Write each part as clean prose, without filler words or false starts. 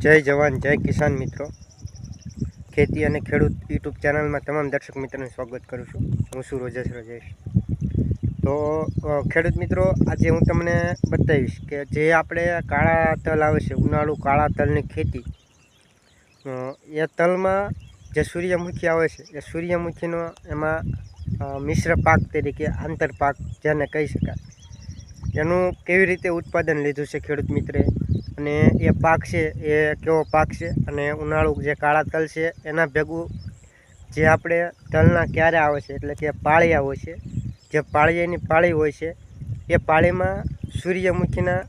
जय जवान जय किसान मित्रों, खेती और खेडूत यूट्यूब चैनल में तमाम दर्शक मित्रों स्वागत करूँ छूँ। हूँ छूं राजेश। तो खेडूत मित्रों, आज हूँ तमने बतावीश कि जे आपणे काळा तल आवे छे, उनाळु काळा तलनी खेती, ए तलमां जे सूर्यमुखी आवे छे ए सूर्यमुखीनो एमां मिश्र पाक तरीके आंतर पाक जेने कही शकाय एनुं केवी रीते उत्पादन लीधुं छे खेडूत मित्रे, અને એ પાક છે એ કેવો પાક છે અને ઉનાળુ જે કાળા તલ છે એના ભેગું જે આપણે તલના ક્યારે આવે છે એટલે કે પાળિયા હોય છે, જે પાળિયાની પાળી હોય છે એ પાળીમાં સૂર્યમુખીના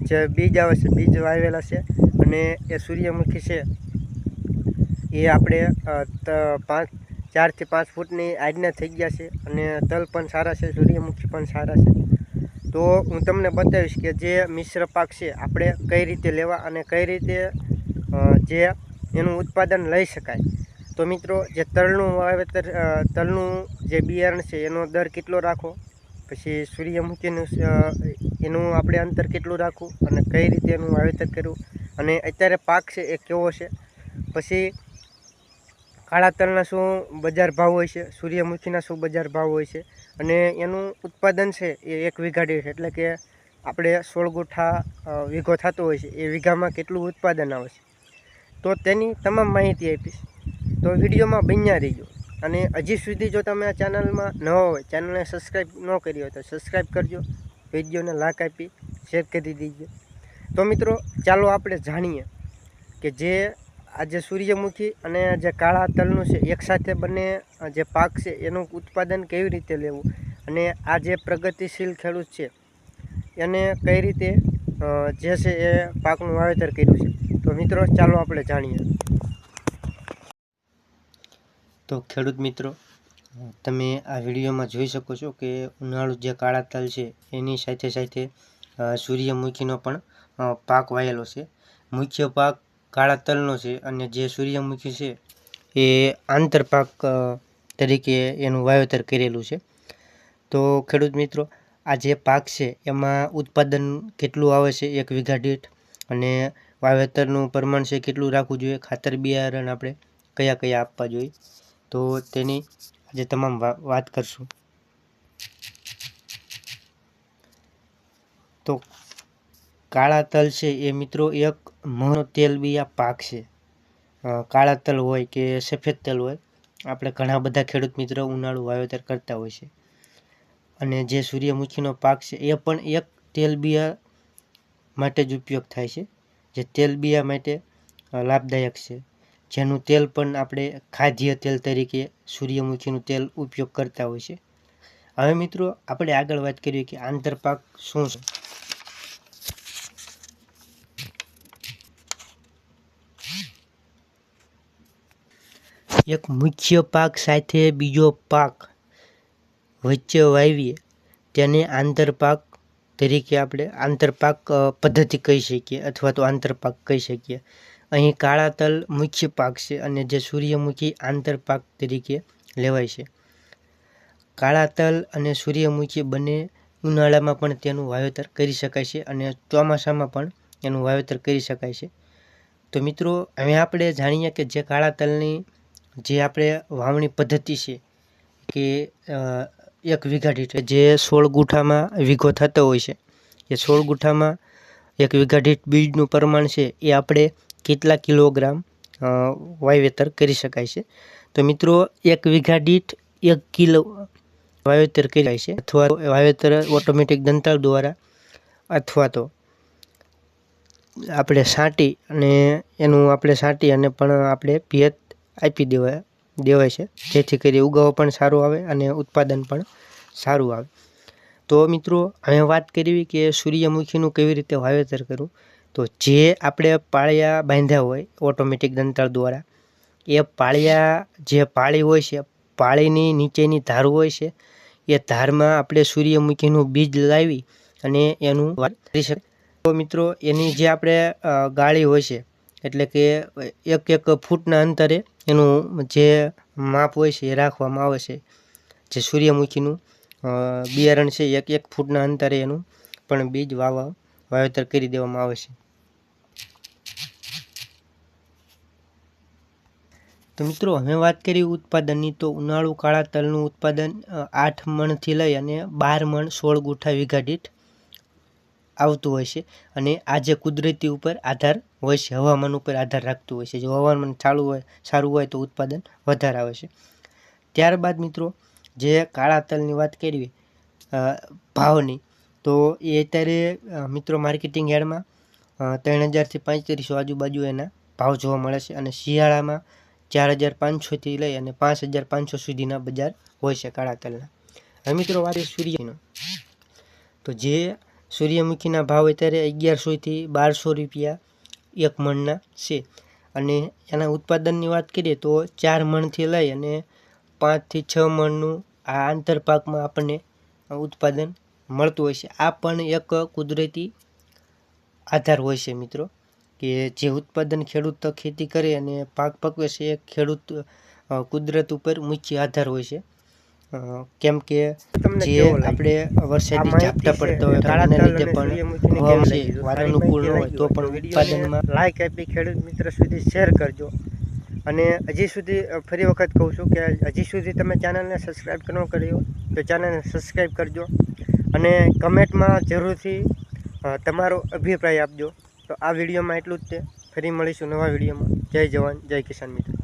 જે બીજ આવે છે, બીજ વાવેલા છે અને એ સૂર્યમુખી છે એ આપણે 4 થી 5 ફૂટની હાઈટના થઈ ગયા છે અને તલ પણ સારા છે, સૂર્યમુખી પણ સારા છે। तो हूँ तमने बतावीश कि जे मिश्र पाक है आपणे कई रीते लेवा अने कई रीते जे एनुं उत्पादन लई शकाय। तो मित्रों, जे तलनुं वावेतर तलनुं जे बियारण छे एनो दर केटलो राखवो, पछी सूर्यमुखीनुं एनुं आपणे अंतर केटलुं राखवुं अने कई रीते एनुं वावेतर कर्युं अने अत्यारे पाक छे ए केवो छे, पछी काळा तलना शुं बजार भाव होय छे, सूर्यमुखीना शुं बजार भाव होय छे અને એનું ઉત્પાદન છે એ 1 વીઘા દીઠ એટલે કે આપણે 16 ગુઠા વીઘો થતો હોય છે એ વીઘામાં કેટલું ઉત્પાદન આવે છે, તો તેની તમામ માહિતી આપીશ। તો વિડીયોમાં બન્યા રહીજો અને હજી સુધી જો તમે આ ચેનલમાં નવા હોય, ચેનલને સબસ્ક્રાઈબ ન કરી હોય તો સબસ્ક્રાઈબ કરજો, વિડીયોને લાઈક આપી શેર કરી દીજો। તો મિત્રો, ચાલો આપણે જાણીએ કે જે आ जे सूर्यमुखी अने जे काळा तलनुं छे एक साथे बने जे पाक छे एनुं उत्पादन केवी रीते लेवुं अने आ जे प्रगतिशील खेडूत छे एने कई रीते जे छे ए पाकनुं वावेतर कर्युं छे। तो मित्रों, चालो आपणे जाणीए। तो खेडूत मित्रों, तमे आ विडियोमां जोई शको छो के उनाळु जे काळा तल छे एनी साथे साथे सूर्यमुखीनो पण पाक वायेलो छे। मुख्य पाक काळा तलनो छे अने जे सूर्यमुखी छे ए आंतरपाक तरीके एनुं वावेतर करेलुं छे। तो खेडूत मित्रों, आ जे पाक छे एमां उत्पादन केटलुं आवे छे 1 वीघा दीठ अने वावेतरनुं प्रमाण छे केटलुं राखवुं जोईए, खातर बियारण आपणे कया कया आपवा जोईए, तो तेनी आजे तमाम वात करशुं। तो काळा तल छे ए मित्रों एक महत्वनो तेलबीया पाक छे। काळा तल होय के सफेद तल होय, आपणे घणा बधा खेडूत मित्रों उनाळु वावेतर करता होय छे अने जे सूर्यमुखीनो पाक छे ए पण एक तेलबीया माटे ज उपयोग थाय छे, जे तेलबीया माटे लाभदायक छे, जेनुं तेल पण आपणे खाद्य तेल तरीके सूर्यमुखीनुं तेल उपयोग करता होय छे। हवे मित्रों, आपणे आगळ वात करीए के आंतरपाक शुं छे। एक मुख्य पाक साथे बीजो पाक वच्चे वावीए तेने आंतरपाक तरीके आपणे आंतरपाक पद्धति कही शकीए अथवा तो आंतरपाक कही शकीए। અહીં કાળા તલ મુખ્ય પાક છે અને જે સૂર્યમુખી આંતરપાક તરીકે લેવાય છે। કાળા તલ અને સૂર્યમુખી બંને ઉનાળામાં પણ તેનું વાવેતર કરી શકાય છે અને ચોમાસામાં પણ એનું વાવેતર કરી શકાય છે। તો મિત્રો, હવે આપણે જાણીએ કે જે કાળા તલની જે આપણે વાવણી પદ્ધતિ છે કે 1 વીઘા દીઠ જે 16 ગુઠામાં વીઘો થતો હોય છે એ 16 ગુઠામાં 1 વીઘા દીઠ બીજનું પ્રમાણ છે એ આપણે કેટલા કિલોગ્રામ વાવેતર કરી શકાય છે। તો મિત્રો, 1 વીઘા દીઠ 1 કિલો વાવેતર કરાય છે અથવા વાવેતર ઓટોમેટિક દંતાળ દ્વારા અથવા તો આપણે છાંટી અને એનું આપણે છાંટી અને પણ આપણે પિયત આપી દેવાય છે, જેથી કરી ઉગાવો પણ સારો આવે અને ઉત્પાદન પણ સારું આવે। તો મિત્રો, હવે વાત કરવી કે સૂર્યમુખીનું કેવી રીતે વાવેતર કરવું। તો જે આપણે પાળિયા બાંધ્યા હોય ઓટોમેટિક દંતાળ દ્વારા, એ પાળિયા જે પાળી હોય છે, પાળીની નીચેની ધાર હોય છે, એ ધારમાં આપણે સૂર્યમુખીનું બીજ લાવી અને એનું કરી શકીએ। તો મિત્રો, એની જે આપણે ગાળી હોય છે એટલે કે 1 ફૂટના અંતરે એનું જે માપ હોય છે એ રાખવામાં આવે છે। જે સૂર્યમુખીનું બિયારણ છે 1 ફૂટના અંતરે એનું પણ બીજ વાવેતર કરી દેવામાં આવે છે। તો મિત્રો હવે વાત કરીએ ઉત્પાદનની, તો ઉનાળુ કાળા તલનું ઉત્પાદન 8 મણથી લઈ અને 12 મણ 16 ગુઠા વીઘા દીઠ આવતું હોય છે. અને આ જે કુદરતી ઉપર આધાર હોય છે, હવામાન ઉપર આધાર રાખતું હોય છે. જો હવામાન સારું હોય તો ઉત્પાદન વધારે આવે છે. ત્યારબાદ મિત્રો જે કાળા તલની વાત કરવી ભાવની, તો એ અત્યારે મિત્રો માર્કેટિંગ યાર્ડમાં 3000થી 3500 આજુબાજુ એના ભાવ જોવા મળે છે. અને શિયાળામાં 4500થી લઈ અને 5500 સુધીના બજાર હોય છે કાળા તલના. હવે મિત્રો વાત સૂર્યનો, તો જે સૂર્યમુખીના ભાવ અત્યારે 1100થી 1200 રૂપિયા 1 મણના છે. અને એના ઉત્પાદનની વાત કરીએ તો 4 મણથી લઈ અને 5થી 6 મણનું આ આંતરપાકમાં આપણને ઉત્પાદન મળતું હોય છે. આ પણ એક કુદરતી આધાર હોય છે મિત્રો, કે જે ઉત્પાદન ખેડૂત ખેતી કરે અને પાક પકવે છે એ ખેડૂત કુદરત ઉપર મુખ્ય આધાર હોય છે. કેમ કે જે આપણે વરસાદી ઝાપટા પડતા હોય એના લીધે પણ હવામાન અનુકૂળ ન હોય તો પણ ઉત્પાદનમાં લાઈક આપી ખેડૂત મિત્ર સુધી શેર કરજો. અને હજી સુધી ફરી વખત કહું છું કે હજી સુધી તમે ચેનલને સબસ્ક્રાઈબ ન કરી હોય તો ચેનલને સબસ્ક્રાઈબ કરજો. અને કમેન્ટમાં જરૂરથી તમારો અભિપ્રાય આપજો. તો આ વિડીયોમાં એટલું જ છે. ફરી મળીશું નવા વિડીયોમાં. જય જવાન જય કિસાન મિત્રો.